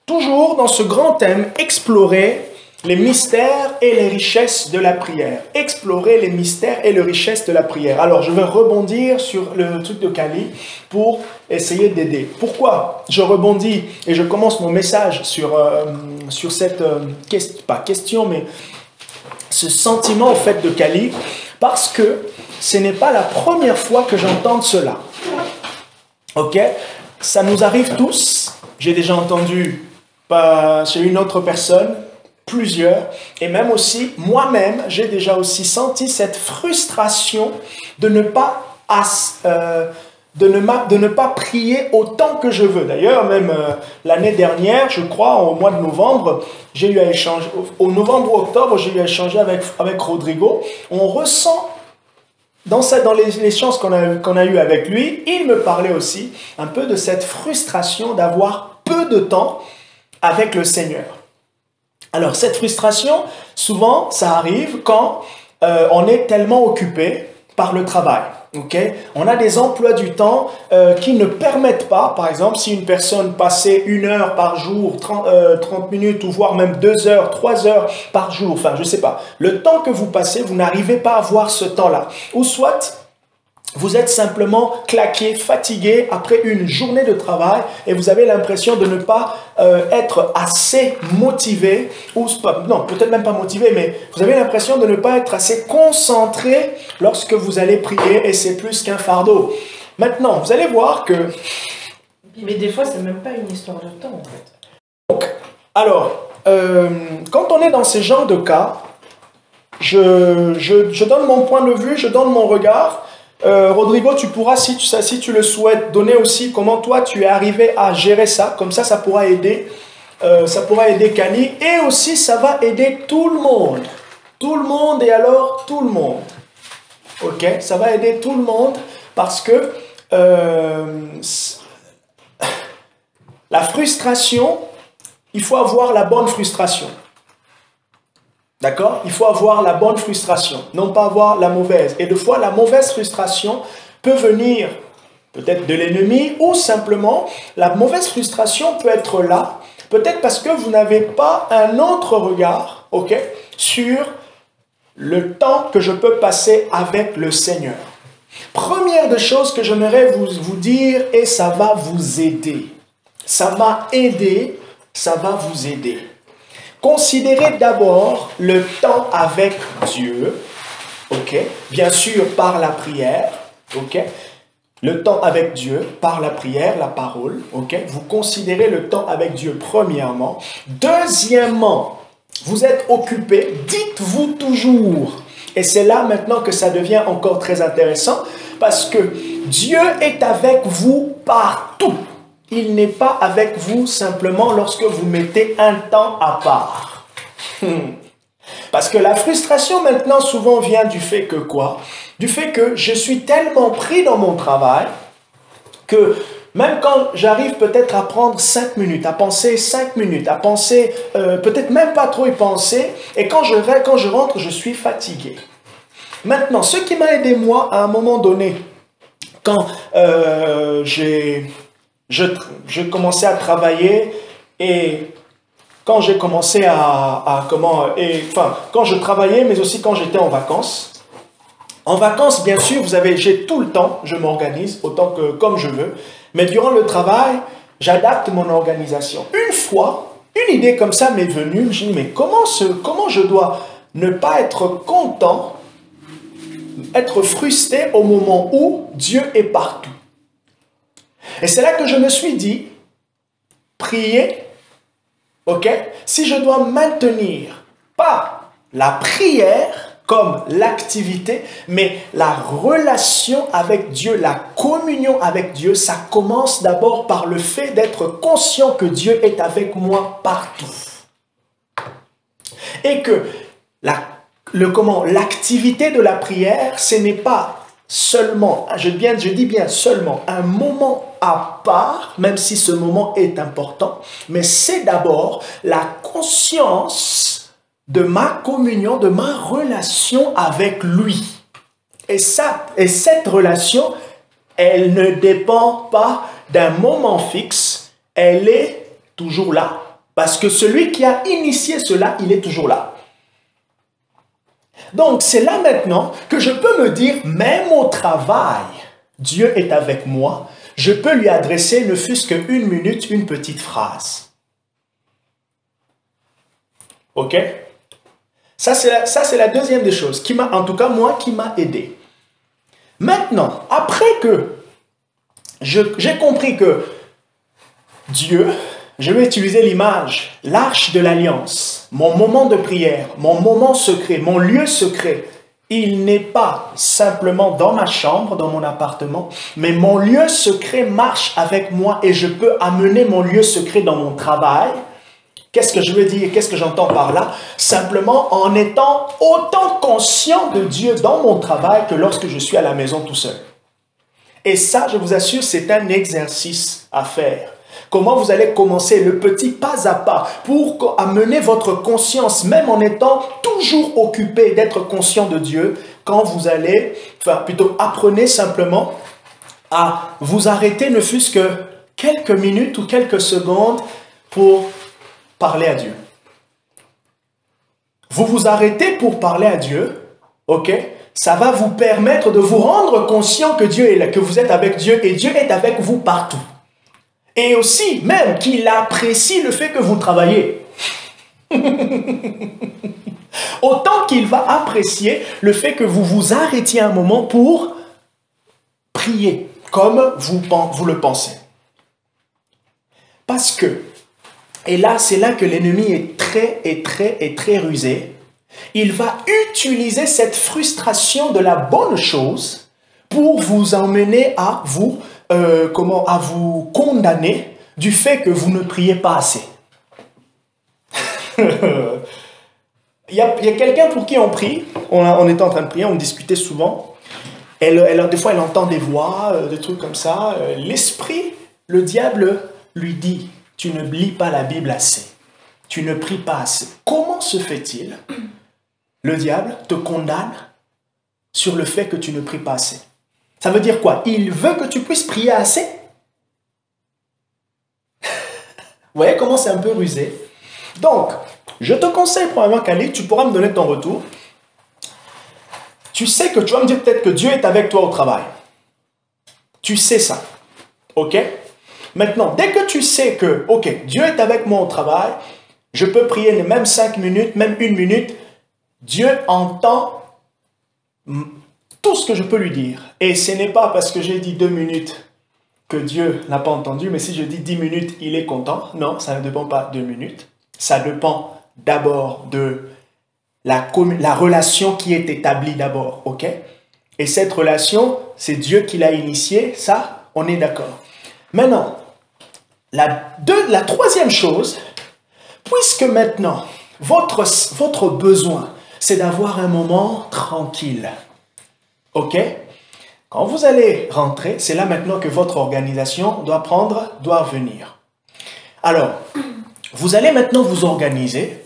Toujours dans ce grand thème, explorer les mystères et les richesses de la prière. Explorer les mystères et les richesses de la prière. Alors, je vais rebondir sur le truc de Kali pour essayer d'aider. Pourquoi je rebondis et je commence mon message sur cette, pas question, mais ce sentiment au fait de Kali, parce que ce n'est pas la première fois que j'entends cela. Ok? Ça nous arrive tous. J'ai déjà entendu chez une autre personne, plusieurs, et même aussi, moi-même, j'ai déjà aussi senti cette frustration de ne pas, de ne pas prier autant que je veux. D'ailleurs, même l'année dernière, je crois, au mois de novembre, j'ai eu à échanger, au novembre ou octobre, j'ai eu à échanger avec Rodrigo. On ressent dans les échanges qu'on a eu avec lui, il me parlait aussi un peu de cette frustration d'avoir peu de temps avec le Seigneur. Alors, cette frustration, souvent, ça arrive quand on est tellement occupé par le travail. Okay? On a des emplois du temps qui ne permettent pas, par exemple, si une personne passait 1 heure par jour, 30 minutes, ou voire même 2 heures, 3 heures par jour, enfin, je ne sais pas, le temps que vous passez, vous n'arrivez pas à avoir ce temps-là. Ou soit, vous êtes simplement claqué, fatigué après une journée de travail et vous avez l'impression de ne pas être assez motivé, ou non, peut-être même pas motivé, mais vous avez l'impression de ne pas être assez concentré lorsque vous allez prier et c'est plus qu'un fardeau. Maintenant, vous allez voir que... Mais des fois, c'est même pas une histoire de temps, en fait. Donc, alors, quand on est dans ce genre de cas, je donne mon point de vue, je donne mon regard. Rodrigo, tu pourras, si tu le souhaites, donner aussi comment toi tu es arrivé à gérer ça. Comme ça pourra aider. Ça pourra aider Kali. Et aussi, ça va aider tout le monde. Tout le monde et alors tout le monde. Ok? Ça va aider tout le monde parce que la frustration, il faut avoir la bonne frustration. D'accord? Il faut avoir la bonne frustration, non pas avoir la mauvaise. Et des fois, la mauvaise frustration peut venir peut-être de l'ennemi ou simplement, la mauvaise frustration peut être là, peut-être parce que vous n'avez pas un autre regard, ok, sur le temps que je peux passer avec le Seigneur. Première des choses que j'aimerais vous dire, et ça va vous aider. Ça m'a aidé, ça va vous aider. Considérez d'abord le temps avec Dieu, ok? Bien sûr par la prière, ok? Le temps avec Dieu, par la prière, la parole, ok? Vous considérez le temps avec Dieu premièrement. Deuxièmement, vous êtes occupé, dites-vous toujours, et c'est là maintenant que ça devient encore très intéressant, parce que Dieu est avec vous partout. Il n'est pas avec vous simplement lorsque vous mettez un temps à part. Parce que la frustration maintenant souvent vient du fait que quoi? Du fait que je suis tellement pris dans mon travail que même quand j'arrive peut-être à prendre 5 minutes, à penser 5 minutes, à penser, peut-être même pas trop y penser, et quand je rentre, je suis fatigué. Maintenant, ce qui m'a aidé moi à un moment donné, quand je commençais à travailler et quand j'ai commencé quand je travaillais, mais aussi quand j'étais en vacances. En vacances, bien sûr, j'ai tout le temps, je m'organise autant que comme je veux, mais durant le travail, j'adapte mon organisation. Une fois, une idée comme ça m'est venue, je me suis dit, mais comment je dois ne pas être content, être frustré au moment où Dieu est partout? Et c'est là que je me suis dit, prier, ok? Si je dois maintenir, pas la prière comme l'activité, mais la relation avec Dieu, la communion avec Dieu, ça commence d'abord par le fait d'être conscient que Dieu est avec moi partout. Et que l'activité de la prière, ce n'est pas seulement, je dis bien seulement, un moment à part, même si ce moment est important, mais c'est d'abord la conscience de ma communion, de ma relation avec lui. Et cette relation, elle ne dépend pas d'un moment fixe, elle est toujours là, Parce que celui qui a initié cela, il est toujours là. Donc, c'est là maintenant que je peux me dire, même au travail, Dieu est avec moi. Je peux lui adresser, ne fût-ce qu'une minute, une petite phrase. Ok? Ça, c'est la deuxième des choses, qui m'a, en tout cas, moi, qui m'a aidé. Maintenant, après que j'ai compris que Dieu, je vais utiliser l'image, l'arche de l'alliance, mon moment de prière, mon moment secret, mon lieu secret, il n'est pas simplement dans ma chambre, dans mon appartement, mais mon lieu secret marche avec moi et je peux amener mon lieu secret dans mon travail. Qu'est-ce que je veux dire? Qu'est-ce que j'entends par là? Simplement en étant autant conscient de Dieu dans mon travail que lorsque je suis à la maison tout seul. Et ça, je vous assure, c'est un exercice à faire. Comment vous allez commencer le petit pas à pas pour amener votre conscience, même en étant toujours occupé d'être conscient de Dieu, quand vous allez, enfin plutôt apprenez simplement à vous arrêter ne fût-ce que quelques minutes ou quelques secondes pour parler à Dieu. Vous vous arrêtez pour parler à Dieu, ok? Ça va vous permettre de vous rendre conscient que Dieu est là, que vous êtes avec Dieu et Dieu est avec vous partout. Et aussi, même qu'il apprécie le fait que vous travaillez. Autant qu'il va apprécier le fait que vous vous arrêtiez un moment pour prier, comme vous le pensez. Parce que, et là, c'est là que l'ennemi est très rusé. Il va utiliser cette frustration de la bonne chose pour vous emmener à vous, à vous condamner du fait que vous ne priez pas assez. Il y a quelqu'un pour qui on prie, on était en train de prier, on discutait souvent. Des fois, elle entend des voix, des trucs comme ça. L'esprit, le diable lui dit, tu ne lis pas la Bible assez. Tu ne pries pas assez. Comment se fait-il? Le diable te condamne sur le fait que tu ne pries pas assez. Ça veut dire quoi? Il veut que tu puisses prier assez. Vous voyez comment c'est un peu rusé? Donc, je te conseille probablement, Kali, tu pourras me donner ton retour. Tu sais que tu vas me dire peut-être que Dieu est avec toi au travail. Tu sais ça. Ok? Maintenant, dès que tu sais que, ok, Dieu est avec moi au travail, je peux prier même 5 minutes, même 1 minute, Dieu entend tout ce que je peux lui dire. Et ce n'est pas parce que j'ai dit 2 minutes que Dieu n'a pas entendu, mais si je dis 10 minutes, il est content. Non, ça ne dépend pas de 2 minutes. Ça dépend d'abord de la relation qui est établie d'abord, ok? Et cette relation, c'est Dieu qui l'a initiée, ça, on est d'accord. Maintenant, la troisième chose, puisque maintenant, votre besoin, c'est d'avoir un moment tranquille, ok? Quand vous allez rentrer, c'est là maintenant que votre organisation doit venir. Alors, vous allez maintenant vous organiser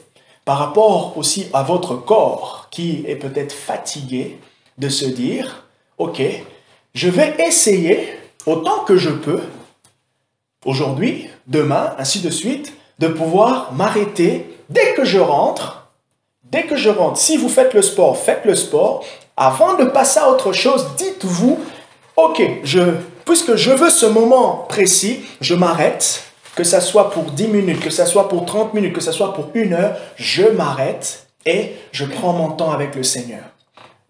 par rapport aussi à votre corps qui est peut-être fatigué de se dire, ok, je vais essayer autant que je peux, aujourd'hui, demain, ainsi de suite, de pouvoir m'arrêter dès que je rentre. Dès que je rentre, si vous faites le sport, faites le sport. Avant de passer à autre chose, dites-vous, ok, puisque je veux ce moment précis, je m'arrête, que ça soit pour 10 minutes, que ça soit pour 30 minutes, que ça soit pour 1 heure, je m'arrête et je prends mon temps avec le Seigneur.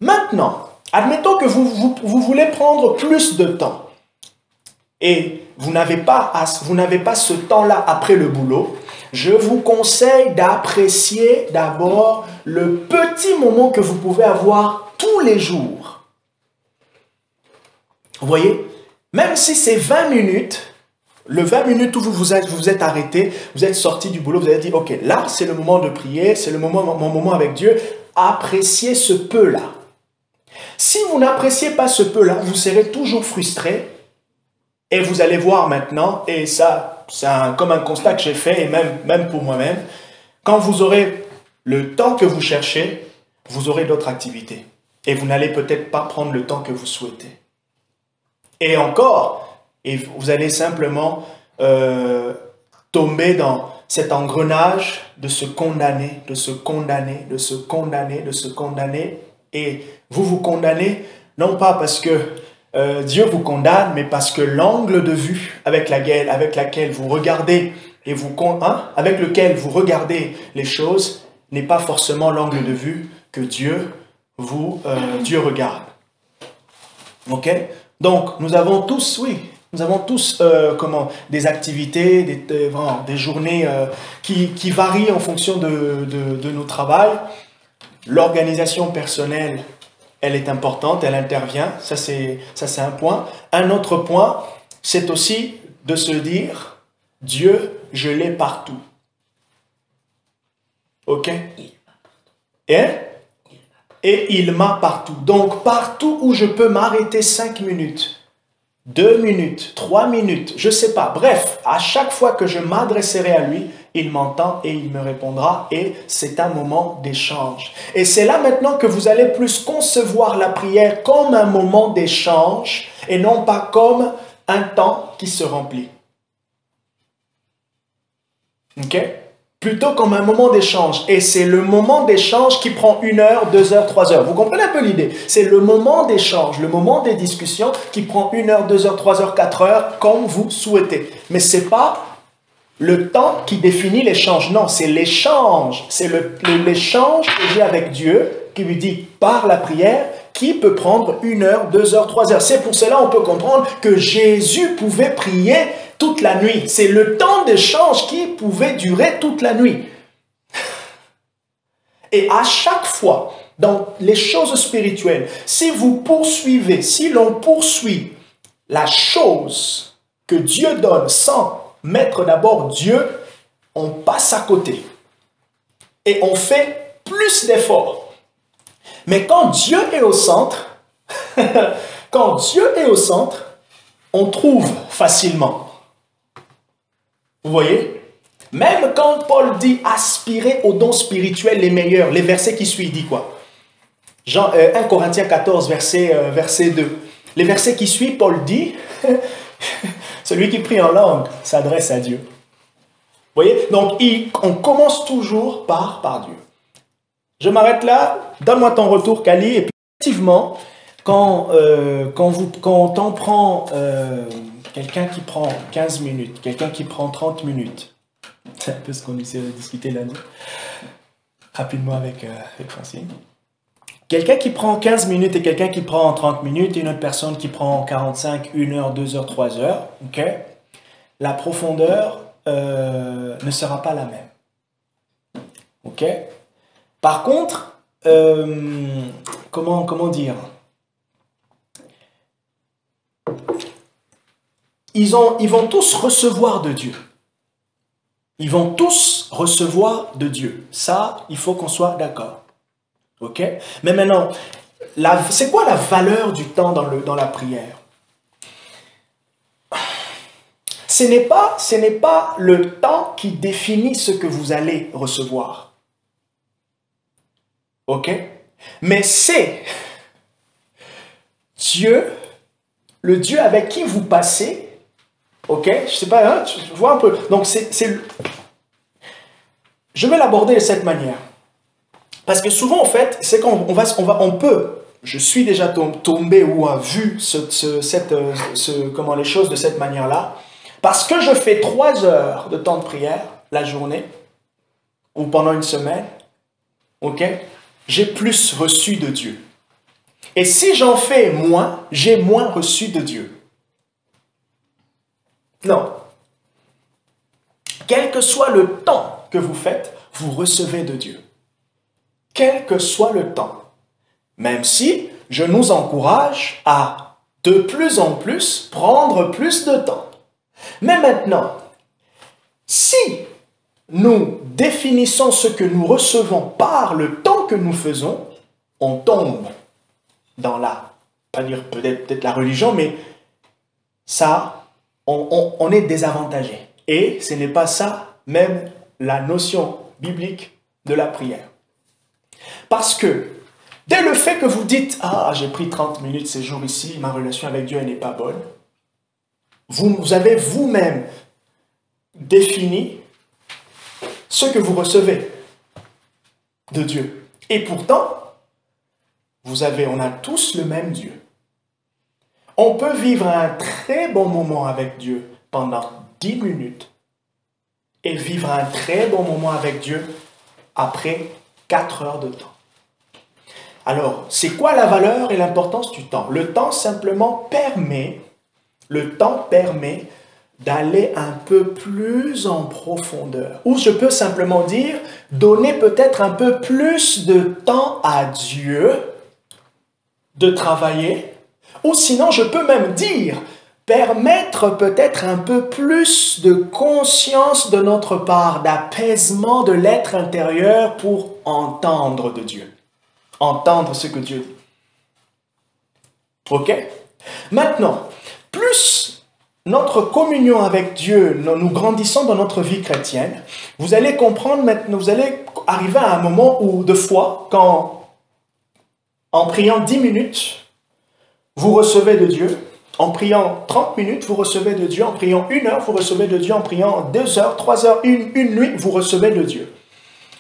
Maintenant, admettons que vous voulez prendre plus de temps et vous n'avez pas ce temps-là après le boulot. Je vous conseille d'apprécier d'abord le petit moment que vous pouvez avoir tous les jours. Vous voyez, même si c'est 20 minutes, le 20 minutes où vous êtes arrêté, vous êtes sorti du boulot, vous avez dit, ok, là c'est le moment de prier, c'est mon moment avec Dieu, appréciez ce peu-là. Si vous n'appréciez pas ce peu-là, vous serez toujours frustré et vous allez voir maintenant, et ça, c'est comme un constat que j'ai fait, et même pour moi-même, quand vous aurez le temps que vous cherchez, vous aurez d'autres activités. Et vous n'allez peut-être pas prendre le temps que vous souhaitez. Et encore, et vous allez simplement tomber dans cet engrenage de se condamner, de se condamner, de se condamner, de se condamner. Et vous vous condamnez, non pas parce que Dieu vous condamne, mais parce que l'angle de vue avec laquelle vous regardez et avec lequel vous regardez les choses n'est pas forcément l'angle de vue que Dieu regarde. Ok? Donc, nous avons tous des activités, des journées qui varient en fonction de nos travails. L'organisation personnelle, elle est importante, elle intervient, ça c'est un point. Un autre point, c'est aussi de se dire, Dieu, je l'ai partout. Ok? Et il m'a partout. Donc, partout où je peux m'arrêter 5 minutes, 2 minutes, 3 minutes, je ne sais pas. Bref, à chaque fois que je m'adresserai à lui, il m'entend et il me répondra. Et c'est un moment d'échange. Et c'est là maintenant que vous allez plus concevoir la prière comme un moment d'échange et non pas comme un temps qui se remplit. Ok? Plutôt comme un moment d'échange. Et c'est le moment d'échange qui prend 1 heure, 2 heures, 3 heures. Vous comprenez un peu l'idée? C'est le moment d'échange, le moment des discussions qui prend 1 heure, 2 heures, 3 heures, 4 heures, comme vous souhaitez. Mais ce n'est pas le temps qui définit l'échange. Non, c'est l'échange. C'est l'échange que j'ai avec Dieu qui lui dit par la prière qui peut prendre 1 heure, 2 heures, 3 heures. C'est pour cela qu'on peut comprendre que Jésus pouvait prier toute la nuit. C'est le temps d'échange qui pouvait durer toute la nuit. Et à chaque fois, dans les choses spirituelles, si l'on poursuit la chose que Dieu donne sans mettre d'abord Dieu, on passe à côté. Et on fait plus d'efforts. Mais quand Dieu est au centre, on trouve facilement. Vous voyez? Même quand Paul dit aspirer aux dons spirituels les meilleurs, les versets qui suivent, il dit quoi? 1 Corinthiens 14, verset 2. Les versets qui suivent, Paul dit, celui qui prie en langue s'adresse à Dieu. Vous voyez? Donc, on commence toujours par Dieu. Je m'arrête là. Donne-moi ton retour, Kali. Et puis, effectivement, quand on prend quelqu'un qui prend 15 minutes, quelqu'un qui prend 30 minutes, c'est un peu ce qu'on essaie de discuter là, rapidement avec Francine. Quelqu'un qui prend 15 minutes et quelqu'un qui prend 30 minutes, et une autre personne qui prend 45, 1 heure, 2 heures, 3 heures, ok? La profondeur ne sera pas la même. Ok? Par contre, comment dire? Ils vont tous recevoir de Dieu. Ils vont tous recevoir de Dieu. Ça, il faut qu'on soit d'accord. Ok? Mais maintenant, c'est quoi la valeur du temps dans la prière? Ce n'est pas le temps qui définit ce que vous allez recevoir. Ok? Mais c'est Dieu, le Dieu avec qui vous passez. Ok? Je sais pas, hein, tu vois un peu. Donc, je vais l'aborder de cette manière. Parce que souvent, en fait, c'est quand on peut, je suis déjà tombé ou a vu les choses de cette manière-là. Parce que je fais 3 heures de temps de prière la journée, ou pendant une semaine, ok? J'ai plus reçu de Dieu. Et si j'en fais moins, j'ai moins reçu de Dieu. Non. Quel que soit le temps que vous faites, vous recevez de Dieu. Quel que soit le temps. Même si je nous encourage à de plus en plus prendre plus de temps. Mais maintenant, si nous définissons ce que nous recevons par le temps que nous faisons, on tombe dans pas dire peut-être la religion, mais ça, on est désavantagé. Et ce n'est pas ça, même la notion biblique de la prière. Parce que, dès le fait que vous dites « Ah, j'ai pris 30 minutes ces jours ici, ma relation avec Dieu, elle n'est pas bonne », vous avez vous-même défini ce que vous recevez de Dieu. Et pourtant, on a tous le même Dieu. On peut vivre un très bon moment avec Dieu pendant 10 minutes et vivre un très bon moment avec Dieu après 4 heures de temps. Alors, c'est quoi la valeur et l'importance du temps? Le temps permet d'aller un peu plus en profondeur. Ou je peux simplement dire, donner peut-être un peu plus de temps à Dieu de travailler. Ou sinon, je peux même dire, permettre peut-être un peu plus de conscience de notre part, d'apaisement de l'être intérieur pour entendre de Dieu. Entendre ce que Dieu dit. Ok? Maintenant, plus notre communion avec Dieu, nous grandissons dans notre vie chrétienne, vous allez comprendre maintenant, vous allez arriver à un moment où, de fois, quand, en priant 10 minutes, vous recevez de Dieu. En priant 30 minutes, vous recevez de Dieu. En priant 1 heure, vous recevez de Dieu. En priant 2 heures, 3 heures, une nuit, vous recevez de Dieu.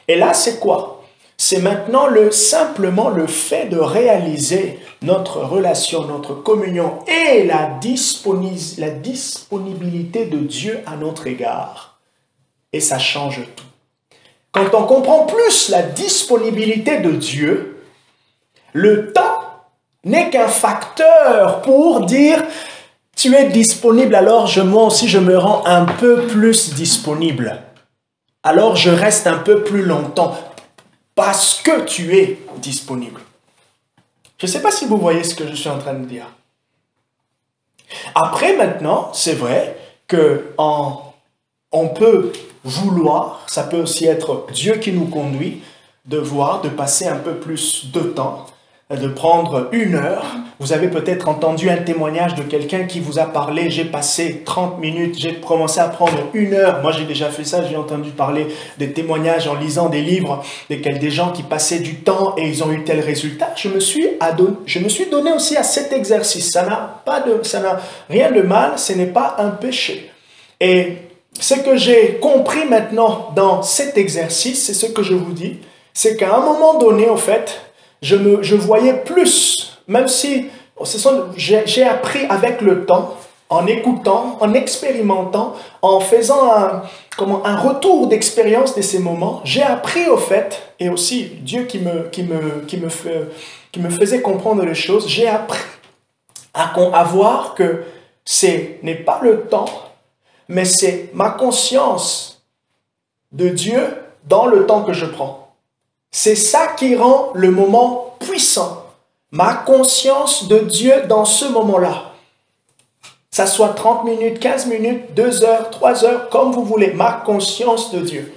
Et là, c'est quoi? C'est maintenant simplement le fait de réaliser notre relation, notre communion et la disponibilité de Dieu à notre égard. Et ça change tout. Quand on comprend plus la disponibilité de Dieu, le temps n'est qu'un facteur pour dire « tu es disponible, alors moi aussi je me rends un peu plus disponible. Alors je reste un peu plus longtemps parce que tu es disponible. » Je ne sais pas si vous voyez ce que je suis en train de dire. Après maintenant, c'est vrai qu'on peut vouloir, ça peut aussi être Dieu qui nous conduit, de passer un peu plus de temps, de prendre 1 heure. Vous avez peut-être entendu un témoignage de quelqu'un qui vous a parlé, j'ai passé 30 minutes, j'ai commencé à prendre 1 heure. Moi, j'ai déjà fait ça, j'ai entendu parler des témoignages en lisant des livres, des gens qui passaient du temps et ils ont eu tel résultat. Je me suis donné aussi à cet exercice. Ça n'a rien de mal, ce n'est pas un péché. Et ce que j'ai compris maintenant dans cet exercice, c'est ce que je vous dis, c'est qu'à un moment donné, en fait, je voyais plus, même si j'ai appris avec le temps, en écoutant, en expérimentant, en faisant un retour d'expérience de ces moments, j'ai appris au fait, et aussi Dieu qui me faisait comprendre les choses, j'ai appris à voir que ce n'est pas le temps, mais c'est ma conscience de Dieu dans le temps que je prends. C'est ça qui rend le moment puissant. Ma conscience de Dieu dans ce moment-là. Ça soit 30 minutes, 15 minutes, 2 heures, 3 heures, comme vous voulez. Ma conscience de Dieu.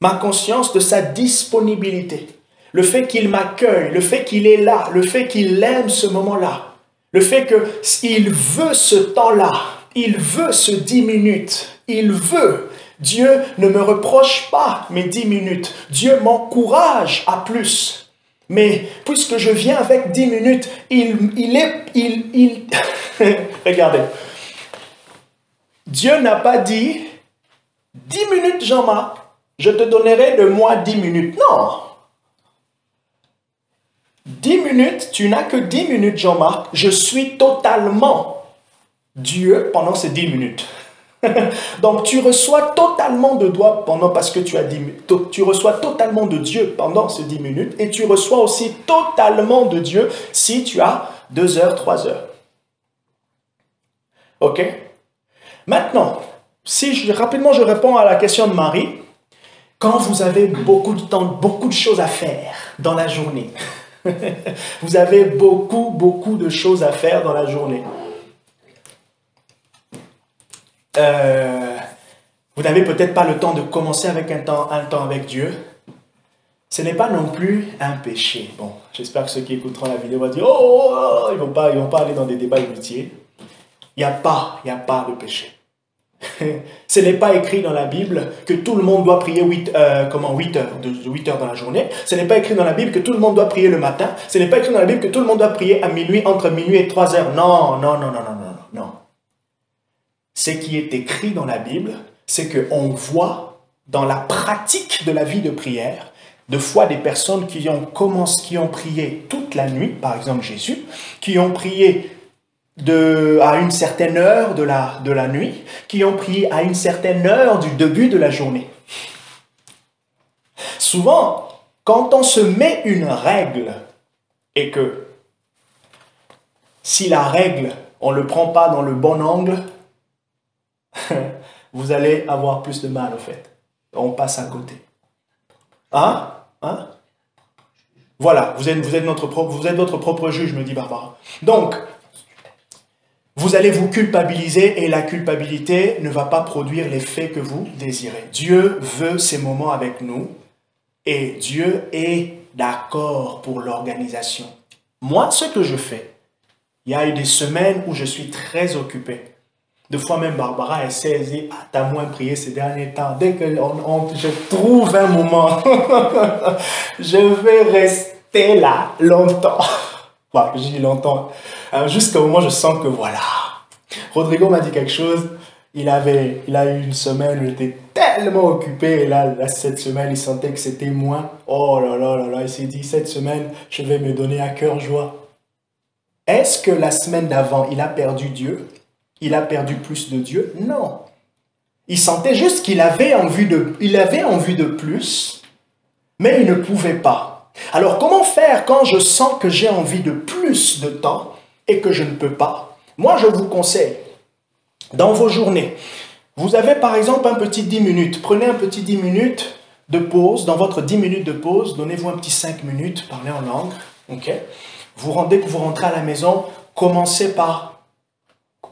Ma conscience de sa disponibilité. Le fait qu'il m'accueille, le fait qu'il est là, le fait qu'il aime ce moment-là. Le fait qu'il veut ce temps-là. Il veut ce 10 minutes. Il veut. Dieu ne me reproche pas mes 10 minutes. Dieu m'encourage à plus. Mais puisque je viens avec 10 minutes, Regardez. Dieu n'a pas dit 10 minutes, Jean-Marc, je te donnerai de moi 10 minutes. Non. 10 minutes, tu n'as que 10 minutes, Jean-Marc. Je suis totalement Dieu pendant ces 10 minutes. Donc tu reçois totalement de toi parce que tu reçois totalement de Dieu pendant ces 10 minutes et tu reçois aussi totalement de Dieu si tu as 2 heures, 3 heures. Ok? Maintenant, rapidement je réponds à la question de Marie. Quand vous avez beaucoup de temps, beaucoup de choses à faire dans la journée, vous avez beaucoup de choses à faire dans la journée. Vous n'avez peut-être pas le temps de commencer avec un temps avec Dieu. Ce n'est pas non plus un péché. Bon, j'espère que ceux qui écouteront la vidéo vont dire ils vont pas aller dans des débats inutiles. Il n'y a pas de péché. Ce n'est pas écrit dans la Bible que tout le monde doit prier 8 heures dans la journée. Ce n'est pas écrit dans la Bible que tout le monde doit prier le matin. Ce n'est pas écrit dans la Bible que tout le monde doit prier à minuit, entre minuit et 3 heures. Non. Ce qui est écrit dans la Bible, c'est qu'on voit dans la pratique de la vie de prière, de fois des personnes qui ont prié toute la nuit, par exemple Jésus, qui ont prié à une certaine heure de la nuit, qui ont prié à une certaine heure du début de la journée. Souvent, quand on se met une règle et que si la règle, on ne le prend pas dans le bon angle, vous allez avoir plus de mal au fait. On passe à côté. Hein? Voilà, vous êtes votre propre juge, me dit Barbara. Donc, vous allez vous culpabiliser et la culpabilité ne va pas produire l'effet que vous désirez. Dieu veut ces moments avec nous et Dieu est d'accord pour l'organisation. Moi, ce que je fais, il y a eu des semaines où je suis très occupé. Deux fois même, Barbara essaie de dire, ah, t'as moins prié ces derniers temps. Dès que je trouve un moment, je vais rester là longtemps. Bah, je dis longtemps. Jusqu'au moment où je sens que voilà. Rodrigo m'a dit quelque chose. Il a eu une semaine où il était tellement occupé. Et là, cette semaine, il sentait que c'était moins. Oh là là là là. Il s'est dit, cette semaine, je vais me donner à cœur joie. Est-ce que la semaine d'avant, il a perdu Dieu? Il a perdu plus de Dieu? Non. Il sentait juste qu'il avait envie de plus, mais il ne pouvait pas. Alors, comment faire quand je sens que j'ai envie de plus de temps et que je ne peux pas? Moi, je vous conseille, dans vos journées, vous avez par exemple un petit 10 minutes. Prenez un petit 10 minutes de pause. Dans votre 10 minutes de pause, donnez-vous un petit 5 minutes, parlez en langue. Okay? Dès que vous rentrez à la maison, commencez par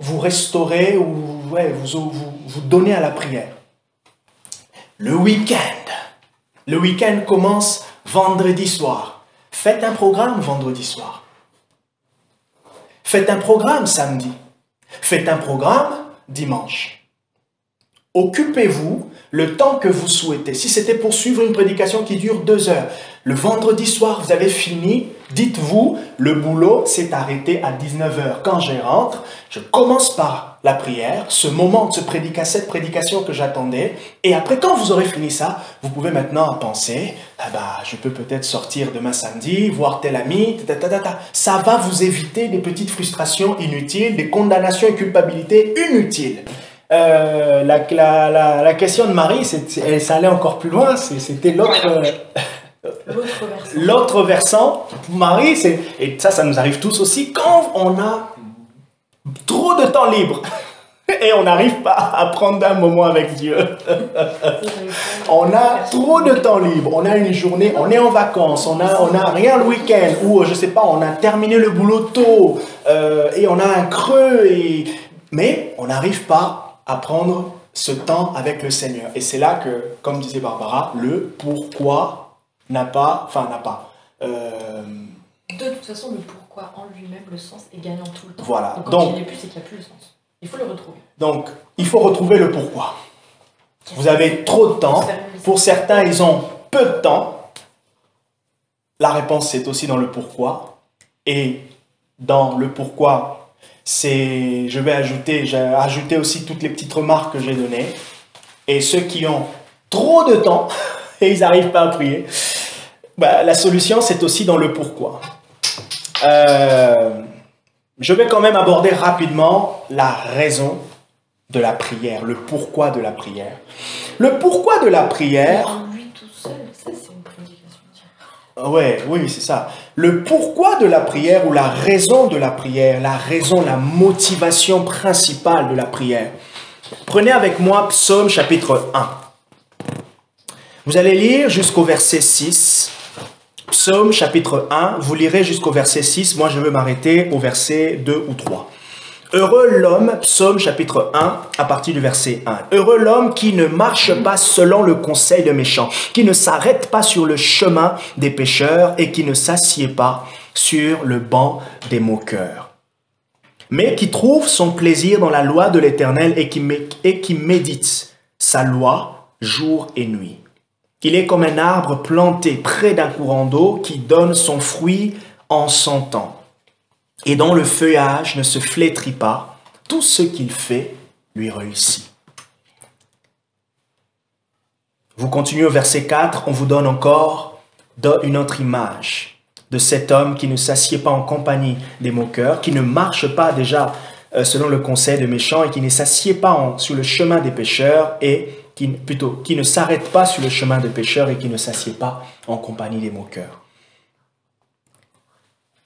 vous restaurer ou vous donner à la prière. Le week-end commence vendredi soir. Faites un programme vendredi soir. Faites un programme samedi. Faites un programme dimanche. Occupez-vous le temps que vous souhaitez. Si c'était pour suivre une prédication qui dure 2 heures, le vendredi soir, vous avez fini, dites-vous, le boulot s'est arrêté à 19 heures. Quand je rentre, je commence par la prière, ce moment, cette prédication que j'attendais, et après, quand vous aurez fini ça, vous pouvez maintenant penser, je peux peut-être sortir demain samedi, voir tel ami, ça va vous éviter des petites frustrations inutiles, des condamnations et culpabilités inutiles. La question de Marie, ça allait encore plus loin, c'était l'autre versant. Marie, et ça nous arrive tous aussi, quand on a trop de temps libre et on n'arrive pas à prendre un moment avec Dieu. On a trop de temps libre, on a une journée, on est en vacances, on a rien le week-end, ou je sais pas, on a terminé le boulot tôt, et on a un creux, mais on n'arrive pas à prendre ce temps avec le Seigneur. Et c'est là que, comme disait Barbara, le pourquoi n'a pas. De toute façon, le pourquoi en lui-même, le sens est gagnant tout le temps. Voilà. Donc, il n'est plus, c'est qu'il n'y a plus le sens. Il faut le retrouver. Donc, il faut retrouver le pourquoi. Vous avez trop de temps. Pour certains, ils ont peu de temps. La réponse, c'est aussi dans le pourquoi. Et dans le pourquoi, j'ai ajouté aussi toutes les petites remarques que j'ai données. Et ceux qui ont trop de temps et ils n'arrivent pas à prier, la solution, c'est aussi dans le pourquoi. Je vais quand même aborder rapidement la raison de la prière, le pourquoi de la prière. Le pourquoi de la prière... En lui tout seul, ça c'est une prédication. Oui, c'est ça. Le pourquoi de la prière ou la raison de la prière, la motivation principale de la prière. Prenez avec moi Psaume chapitre 1. Vous allez lire jusqu'au verset 6. Psaume chapitre 1, vous lirez jusqu'au verset 6. Moi, je veux m'arrêter au verset 2 ou 3. Heureux l'homme, Psaume chapitre 1, à partir du verset 1. Heureux l'homme qui ne marche pas selon le conseil des méchants, qui ne s'arrête pas sur le chemin des pécheurs et qui ne s'assied pas sur le banc des moqueurs, mais qui trouve son plaisir dans la loi de l'Éternel et qui médite sa loi jour et nuit. Il est comme un arbre planté près d'un courant d'eau qui donne son fruit en son temps. Et dont le feuillage ne se flétrit pas, tout ce qu'il fait lui réussit. Vous continuez au verset 4, on vous donne encore une autre image de cet homme qui ne s'assied pas en compagnie des moqueurs, qui ne marche pas déjà selon le conseil des méchants et qui ne s'assied pas sur le chemin des pécheurs et qui ne s'arrête pas sur le chemin des pécheurs et qui ne s'assied pas en compagnie des moqueurs.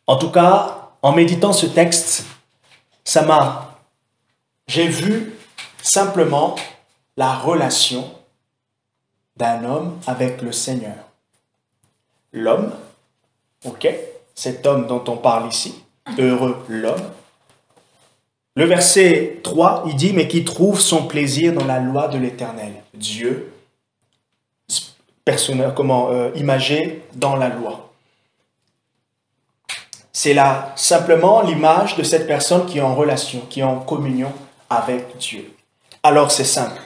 En tout cas, en méditant ce texte, j'ai vu simplement la relation d'un homme avec le Seigneur. L'homme, ok, cet homme dont on parle ici, heureux l'homme. Le verset 3, il dit, mais qui trouve son plaisir dans la loi de l'Éternel. Dieu, imagé dans la loi. C'est là simplement l'image de cette personne qui est en relation, qui est en communion avec Dieu. Alors c'est simple.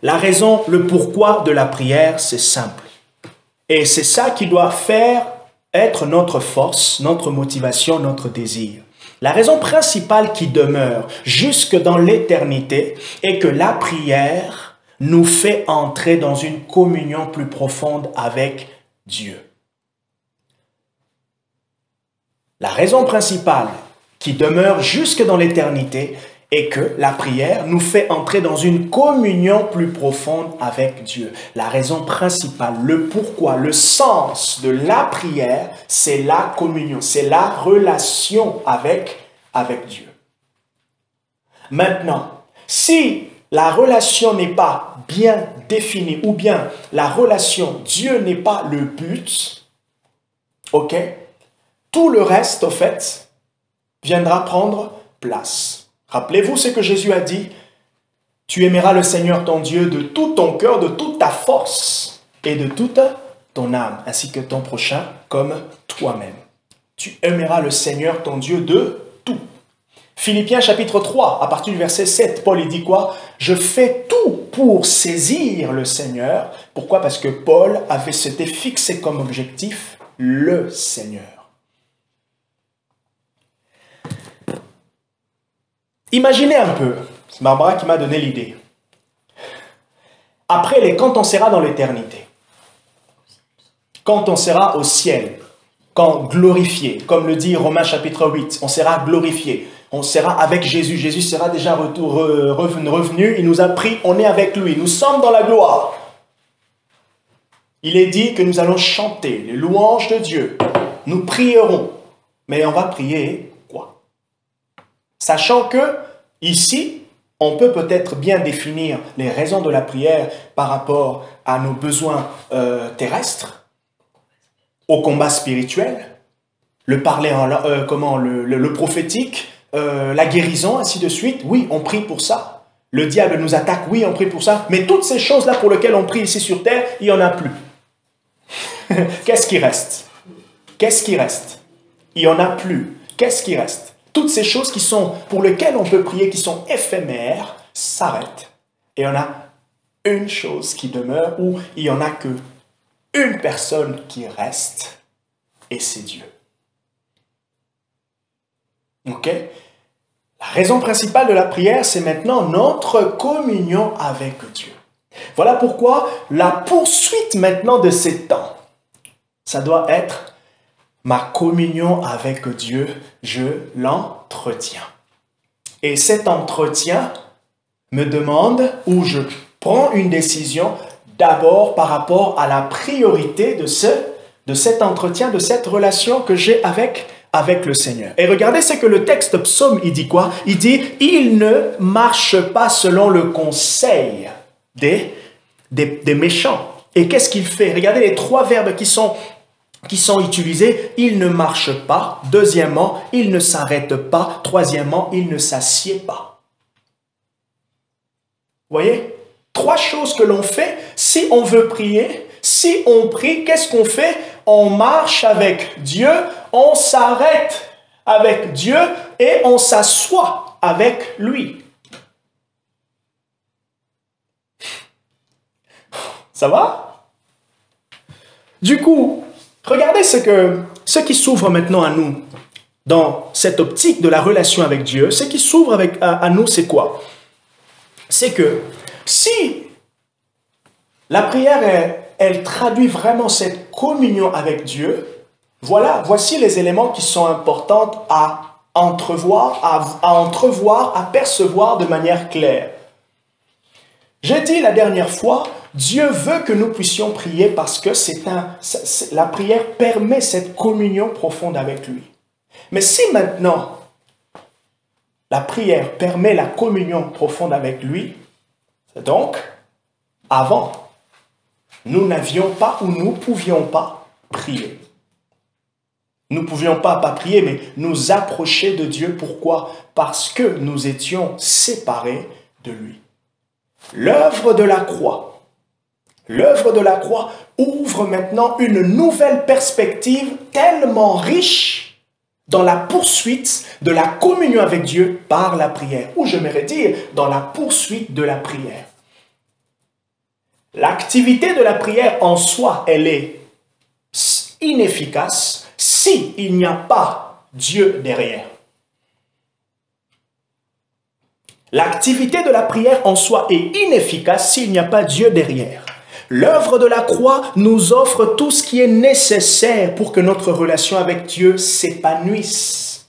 La raison, le pourquoi de la prière, c'est simple. Et c'est ça qui doit faire être notre force, notre motivation, notre désir. La raison principale qui demeure jusque dans l'éternité est que la prière nous fait entrer dans une communion plus profonde avec Dieu. La raison principale qui demeure jusque dans l'éternité est que la prière nous fait entrer dans une communion plus profonde avec Dieu. La raison principale, le pourquoi, le sens de la prière, c'est la communion, c'est la relation avec Dieu. Maintenant, si la relation n'est pas bien définie ou bien la relation, Dieu n'est pas le but, ok, tout le reste, au fait, viendra prendre place. Rappelez-vous ce que Jésus a dit. Tu aimeras le Seigneur ton Dieu de tout ton cœur, de toute ta force et de toute ton âme, ainsi que ton prochain comme toi-même. Tu aimeras le Seigneur ton Dieu de tout. Philippiens chapitre 3, à partir du verset 7, Paul il dit quoi? Je fais tout pour saisir le Seigneur. Pourquoi? Parce que Paul s'était fixé comme objectif le Seigneur. Imaginez un peu, c'est Barbara qui m'a donné l'idée. Après, quand on sera dans l'éternité, quand on sera au ciel, quand glorifié, comme le dit Romains chapitre 8, on sera glorifié, on sera avec Jésus. Jésus sera déjà revenu, il nous a pris, on est avec lui, nous sommes dans la gloire. Il est dit que nous allons chanter les louanges de Dieu, nous prierons, mais on va prier quoi? Sachant que, ici, on peut peut-être bien définir les raisons de la prière par rapport à nos besoins terrestres, au combat spirituel, le parler le prophétique, la guérison, ainsi de suite. Oui, on prie pour ça. Le diable nous attaque, oui, on prie pour ça. Mais toutes ces choses-là pour lesquelles on prie ici sur terre, il n'y en a plus. Qu'est-ce qui reste? Qu'est-ce qui reste? Il n'y en a plus. Qu'est-ce qui reste? Toutes ces choses pour lesquelles on peut prier, qui sont éphémères, s'arrêtent. Et il y en a une chose qui demeure, où il n'y en a qu'une personne qui reste, et c'est Dieu. Ok? La raison principale de la prière, c'est maintenant notre communion avec Dieu. Voilà pourquoi la poursuite maintenant de ces temps, ça doit être ma communion avec Dieu, je l'entretiens. Et cet entretien me demande, ou je prends une décision, d'abord par rapport à la priorité de cet entretien, de cette relation que j'ai avec le Seigneur. Et regardez ce que le texte psaume, il dit quoi? Il dit, il ne marche pas selon le conseil des méchants. Et qu'est-ce qu'il fait? Regardez les trois verbes qui sont utilisés. Il ne marche pas. Deuxièmement, il ne s'arrête pas. Troisièmement, il ne s'assied pas. Vous voyez? Trois choses que l'on fait si on veut prier. Si on prie, qu'est-ce qu'on fait? On marche avec Dieu, on s'arrête avec Dieu et on s'assoit avec lui. Ça va? Du coup, regardez ce qui s'ouvre maintenant à nous dans cette optique de la relation avec Dieu. Ce qui s'ouvre à nous, c'est quoi? C'est que si La prière, elle traduit vraiment cette communion avec Dieu. Voici les éléments qui sont importants à entrevoir, à percevoir de manière claire. J'ai dit la dernière fois, Dieu veut que nous puissions prier parce que la prière permet cette communion profonde avec lui. Mais si maintenant, la prière permet la communion profonde avec lui, donc, avant, nous n'avions pas ou nous ne pouvions pas prier. Nous ne pouvions pas prier, mais nous approcher de Dieu. Pourquoi? Parce que nous étions séparés de lui. L'œuvre de la croix ouvre maintenant une nouvelle perspective tellement riche dans la poursuite de la communion avec Dieu par la prière. Ou j'aimerais dire, dans la poursuite de la prière. L'activité de la prière en soi, elle est inefficace s'il n'y a pas Dieu derrière. L'activité de la prière en soi est inefficace s'il n'y a pas Dieu derrière. L'œuvre de la croix nous offre tout ce qui est nécessaire pour que notre relation avec Dieu s'épanouisse.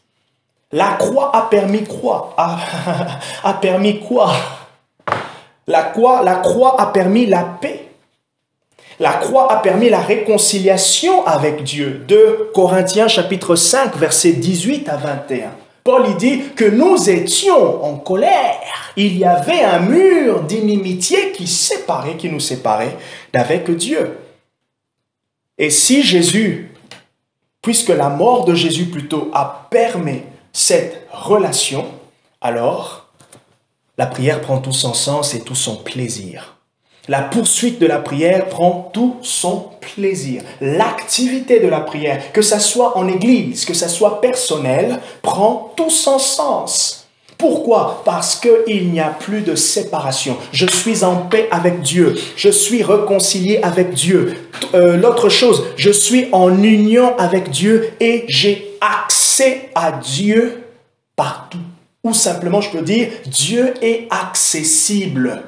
La croix a permis quoi? A permis quoi? La croix a permis la paix. La croix a permis la réconciliation avec Dieu. 2 Corinthiens chapitre 5, versets 18 à 21. Paul il dit que nous étions en colère. Il y avait un mur d'inimitié qui nous séparait d'avec Dieu. Et si Jésus, puisque la mort de Jésus plutôt a permis cette relation, alors la prière prend tout son sens et tout son plaisir. La poursuite de la prière prend tout son plaisir. L'activité de la prière, que ça soit en église, que ça soit personnel, prend tout son sens. Pourquoi? Parce qu'il n'y a plus de séparation. Je suis en paix avec Dieu. Je suis réconcilié avec Dieu. L'autre chose, je suis en union avec Dieu et j'ai accès à Dieu partout. Ou simplement, je peux dire, Dieu est accessible.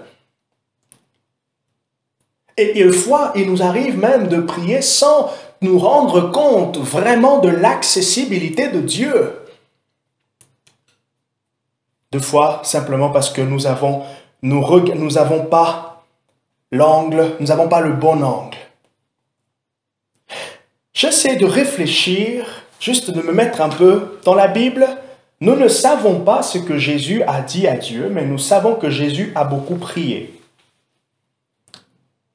Et quelquefois, il nous arrive même de prier sans nous rendre compte vraiment de l'accessibilité de Dieu. Deux fois, simplement parce que nous n'avons pas l'angle, nous n'avons pas le bon angle. J'essaie de réfléchir, juste de me mettre un peu dans la Bible. Nous ne savons pas ce que Jésus a dit à Dieu, mais nous savons que Jésus a beaucoup prié.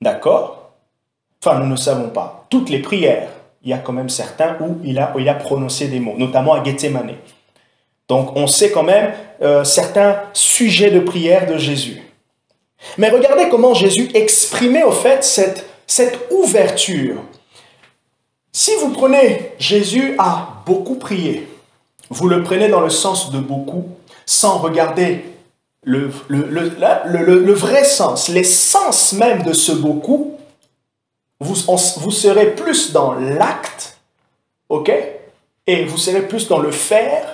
D'accord? Enfin, nous ne savons pas. Toutes les prières, il y a quand même certains où il a prononcé des mots, notamment à Gethsémane. Donc, on sait quand même certains sujets de prière de Jésus. Mais regardez comment Jésus exprimait au fait cette ouverture. Si vous prenez Jésus a beaucoup prié, vous le prenez dans le sens de beaucoup, sans regarder le vrai sens, l'essence même de ce beaucoup, vous serez plus dans l'acte, ok? Et vous serez plus dans le faire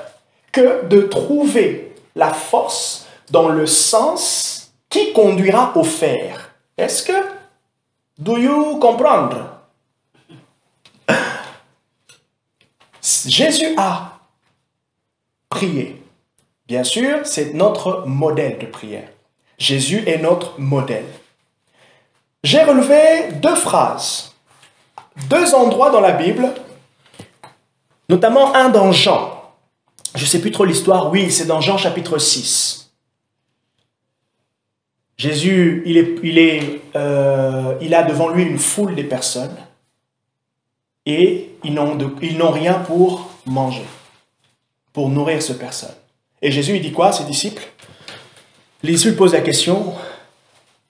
que de trouver la force dans le sens qui conduira au faire. Est-ce que, do you comprendre? Jésus a prié. Bien sûr, c'est notre modèle de prière. Jésus est notre modèle. J'ai relevé 2 phrases, 2 endroits dans la Bible, notamment un dans Jean. Je ne sais plus trop l'histoire, oui, c'est dans Jean chapitre 6. Jésus, il a devant lui une foule de personnes et ils n'ont rien pour manger, pour nourrir ces personnes. Et Jésus, il dit quoi à ses disciples? Les disciples posent la question,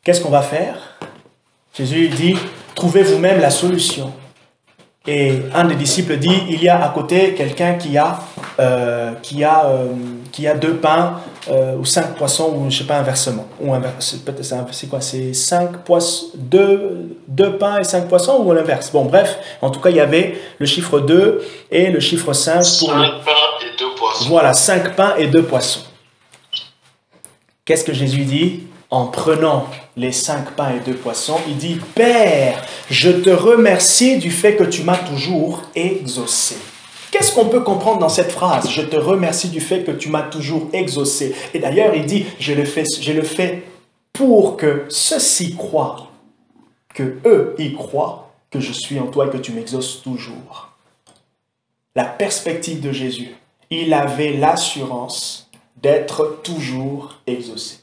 qu'est-ce qu'on va faire? Jésus dit, trouvez vous-même la solution. Et un des disciples dit, il y a à côté quelqu'un qui a 2 pains ou 5 poissons, ou je ne sais pas, inversement. C'est quoi? C'est 5 poissons, 2 pains et 5 poissons ou l'inverse? Bon, bref, en tout cas, il y avait le chiffre 2 et le chiffre 5 pour 5 pains et 2 poissons. Voilà, 5 pains et 2 poissons. Qu'est-ce que Jésus dit? en prenant les 5 pains et 2 poissons, il dit, « Père, je te remercie du fait que tu m'as toujours exaucé. » Qu'est-ce qu'on peut comprendre dans cette phrase? « Je te remercie du fait que tu m'as toujours exaucé. » Et d'ailleurs, il dit, « Je le fais pour que ceux-ci croient, que eux y croient, que je suis en toi et que tu m'exauces toujours. » La perspective de Jésus, il avait l'assurance d'être toujours exaucé.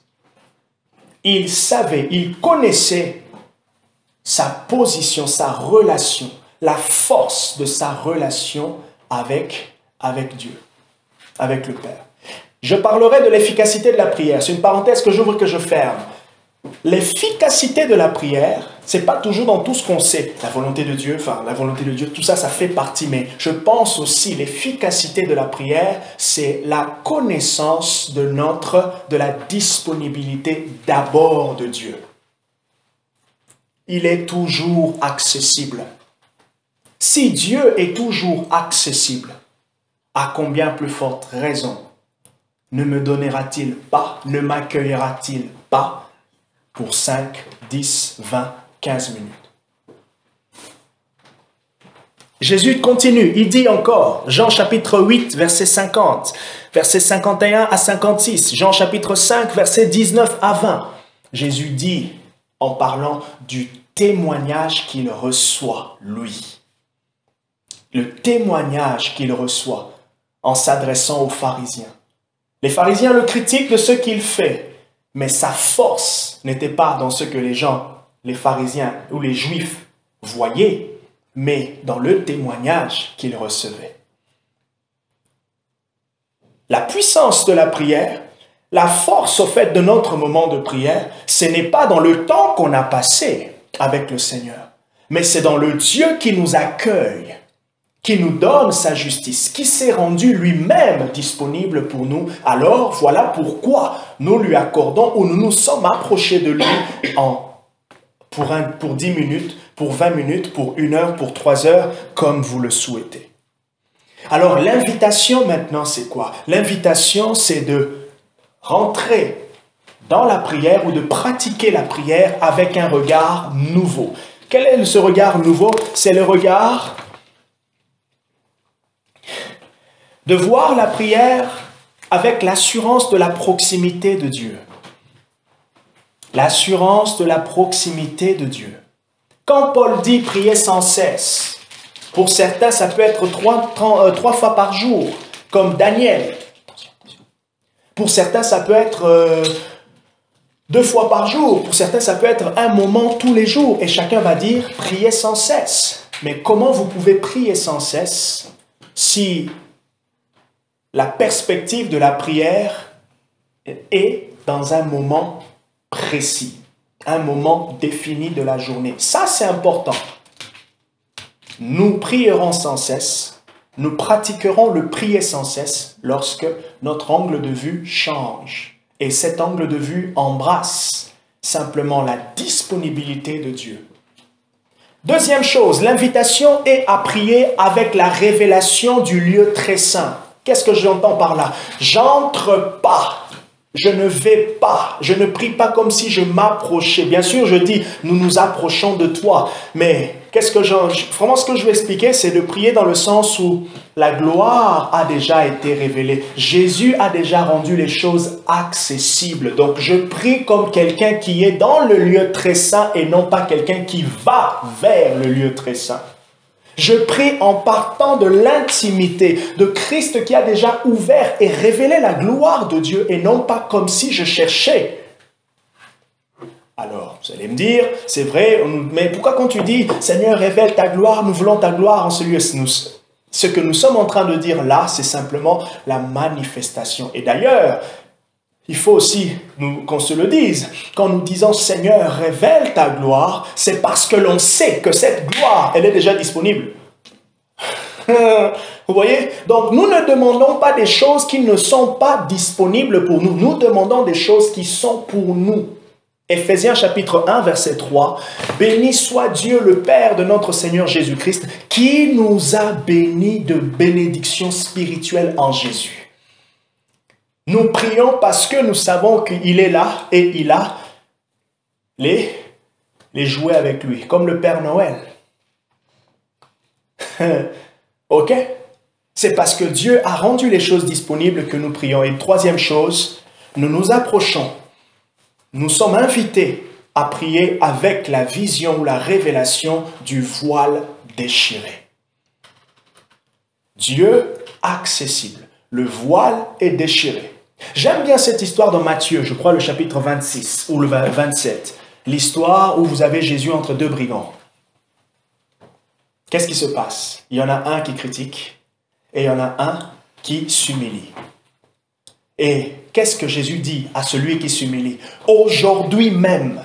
Il savait, il connaissait sa position, sa relation, la force de sa relation avec Dieu, avec le Père. Je parlerai de l'efficacité de la prière. C'est une parenthèse que j'ouvre et que je ferme. L'efficacité de la prière, ce n'est pas toujours dans tout ce qu'on sait. La volonté de Dieu, tout ça, ça fait partie. Mais je pense aussi l'efficacité de la prière, c'est la connaissance de la disponibilité d'abord de Dieu. Il est toujours accessible. Si Dieu est toujours accessible, à combien plus forte raison ne me donnera-t-il pas, ne m'accueillera-t-il pas pour 5, 10, 20, 15 minutes. Jésus continue, il dit encore, Jean chapitre 8, verset 50, verset 51 à 56, Jean chapitre 5, verset 19 à 20. Jésus dit, en parlant du témoignage qu'il reçoit, lui. Le témoignage qu'il reçoit en s'adressant aux pharisiens. Les pharisiens le critiquent de ce qu'il fait. Mais sa force n'était pas dans ce que les pharisiens ou les juifs voyaient, mais dans le témoignage qu'ils recevaient. La puissance de la prière, la force au fait de notre moment de prière, ce n'est pas dans le temps qu'on a passé avec le Seigneur, mais c'est dans le Dieu qui nous accueille, qui nous donne sa justice, qui s'est rendu lui-même disponible pour nous. Alors, voilà pourquoi nous lui accordons ou nous nous sommes approchés de lui pour 10 minutes, pour 20 minutes, pour 1 heure, pour 3 heures, comme vous le souhaitez. Alors, l'invitation maintenant, c'est quoi? L'invitation, c'est de rentrer dans la prière ou de pratiquer la prière avec un regard nouveau. Quel est ce regard nouveau? C'est le regard de voir la prière avec l'assurance de la proximité de Dieu. L'assurance de la proximité de Dieu. Quand Paul dit prier sans cesse, pour certains ça peut être 3 fois par jour, comme Daniel. Pour certains ça peut être 2 fois par jour, pour certains ça peut être un moment tous les jours, et chacun va dire prier sans cesse. Mais comment vous pouvez prier sans cesse si la perspective de la prière est dans un moment précis, un moment défini de la journée? Ça, c'est important. Nous prierons sans cesse, nous pratiquerons le prier sans cesse lorsque notre angle de vue change. Et cet angle de vue embrasse simplement la disponibilité de Dieu. Deuxième chose, l'invitation est à prier avec la révélation du lieu très saint. Qu'est-ce que j'entends par là? J'entre pas, je ne vais pas, je ne prie pas comme si je m'approchais. Bien sûr, je dis, nous nous approchons de toi, mais vraiment ce que je veux expliquer, c'est de prier dans le sens où la gloire a déjà été révélée. Jésus a déjà rendu les choses accessibles. Donc, je prie comme quelqu'un qui est dans le lieu très saint et non pas quelqu'un qui va vers le lieu très saint. Je prie en partant de l'intimité de Christ qui a déjà ouvert et révélé la gloire de Dieu et non pas comme si je cherchais. Alors, vous allez me dire, c'est vrai, mais pourquoi quand tu dis « Seigneur, révèle ta gloire, nous voulons ta gloire en ce lieu » Ce que nous sommes en train de dire là, c'est simplement la manifestation. Et d'ailleurs, il faut aussi qu'on se le dise. Quand nous disons « Seigneur, révèle ta gloire », c'est parce que l'on sait que cette gloire, elle est déjà disponible. Vous voyez? Donc, nous ne demandons pas des choses qui ne sont pas disponibles pour nous. Nous demandons des choses qui sont pour nous. Éphésiens chapitre 1, verset 3. « Béni soit Dieu le Père de notre Seigneur Jésus-Christ, qui nous a bénis de bénédictions spirituelles en Jésus. » Nous prions parce que nous savons qu'il est là et il a les jouets avec lui, comme le Père Noël. Ok? C'est parce que Dieu a rendu les choses disponibles que nous prions. Et troisième chose, nous nous approchons. Nous sommes invités à prier avec la vision ou la révélation du voile déchiré. Dieu accessible. Le voile est déchiré. J'aime bien cette histoire dans Matthieu, je crois le chapitre 26 ou le 27. L'histoire où vous avez Jésus entre deux brigands. Qu'est-ce qui se passe? Il y en a un qui critique et il y en a un qui s'humilie. Et qu'est-ce que Jésus dit à celui qui s'humilie? Aujourd'hui même,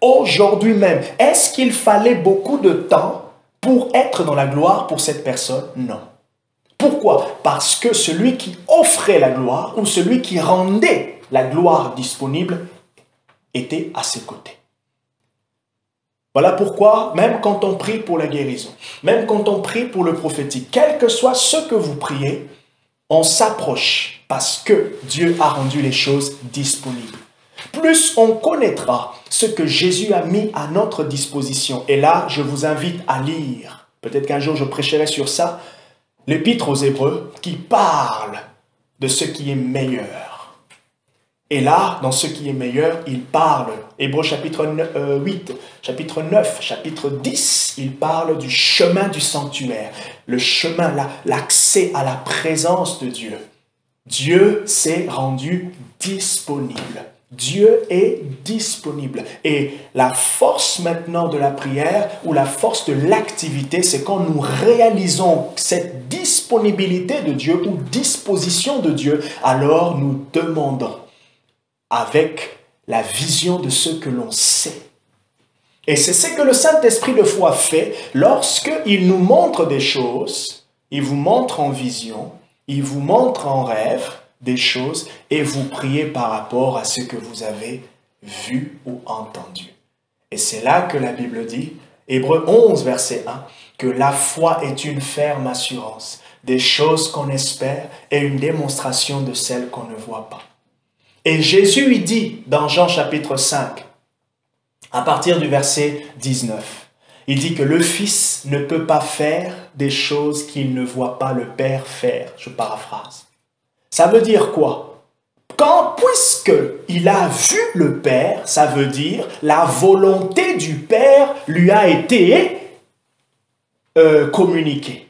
aujourd'hui même, est-ce qu'il fallait beaucoup de temps pour être dans la gloire pour cette personne? Non. Pourquoi? Parce que celui qui offrait la gloire ou celui qui rendait la gloire disponible était à ses côtés. Voilà pourquoi, même quand on prie pour la guérison, même quand on prie pour le prophétique, quel que soit ce que vous priez, on s'approche parce que Dieu a rendu les choses disponibles. Plus on connaîtra ce que Jésus a mis à notre disposition. Et là, je vous invite à lire, peut-être qu'un jour je prêcherai sur ça, l'Épître aux Hébreux qui parle de ce qui est meilleur. Et là, dans ce qui est meilleur, il parle, Hébreux chapitre 8, chapitre 9, chapitre 10, il parle du chemin du sanctuaire, le chemin, l'accès à la présence de Dieu. Dieu s'est rendu disponible. Dieu est disponible. Et la force maintenant de la prière ou la force de l'activité, c'est quand nous réalisons cette disponibilité de Dieu ou disposition de Dieu, alors nous demandons avec la vision de ce que l'on sait. Et c'est ce que le Saint-Esprit de foi fait lorsqu'il nous montre des choses, il vous montre en vision, il vous montre en rêve des choses et vous priez par rapport à ce que vous avez vu ou entendu. Et c'est là que la Bible dit, Hébreux 11, verset 1, que la foi est une ferme assurance des choses qu'on espère et une démonstration de celles qu'on ne voit pas. Et Jésus, il dit dans Jean chapitre 5, à partir du verset 19, il dit que le Fils ne peut pas faire des choses qu'il ne voit pas le Père faire. Je paraphrase. Ça veut dire quoi? Puisqu'il a vu le Père, ça veut dire la volonté du Père lui a été communiquée.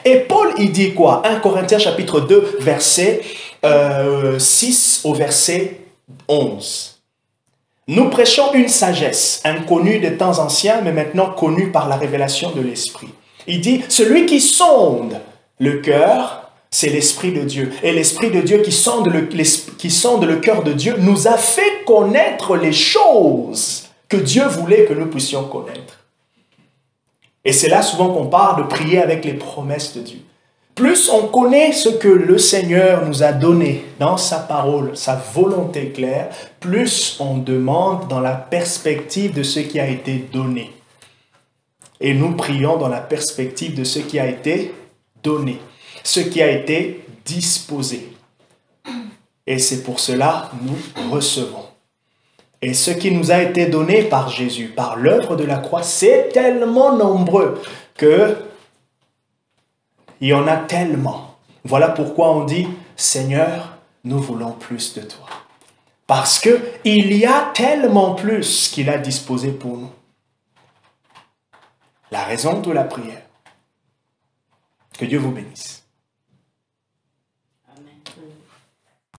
Et Paul, il dit quoi? 1 Corinthiens chapitre 2, verset 6 au verset 11. Nous prêchons une sagesse inconnue des temps anciens, mais maintenant connue par la révélation de l'Esprit. Il dit, celui qui sonde le cœur, c'est l'Esprit de Dieu. Et l'Esprit de Dieu qui sonde le cœur de Dieu nous a fait connaître les choses que Dieu voulait que nous puissions connaître. Et c'est là souvent qu'on parle de prier avec les promesses de Dieu. Plus on connaît ce que le Seigneur nous a donné dans sa parole, sa volonté claire, plus on demande dans la perspective de ce qui a été donné. Et nous prions dans la perspective de ce qui a été donné, ce qui a été disposé. Et c'est pour cela que nous recevons. Et ce qui nous a été donné par Jésus, par l'œuvre de la croix, c'est tellement nombreux que il y en a tellement. Voilà pourquoi on dit, Seigneur, nous voulons plus de toi. Parce qu'il y a tellement plus qu'il a disposé pour nous. La raison de la prière. Que Dieu vous bénisse. Amen.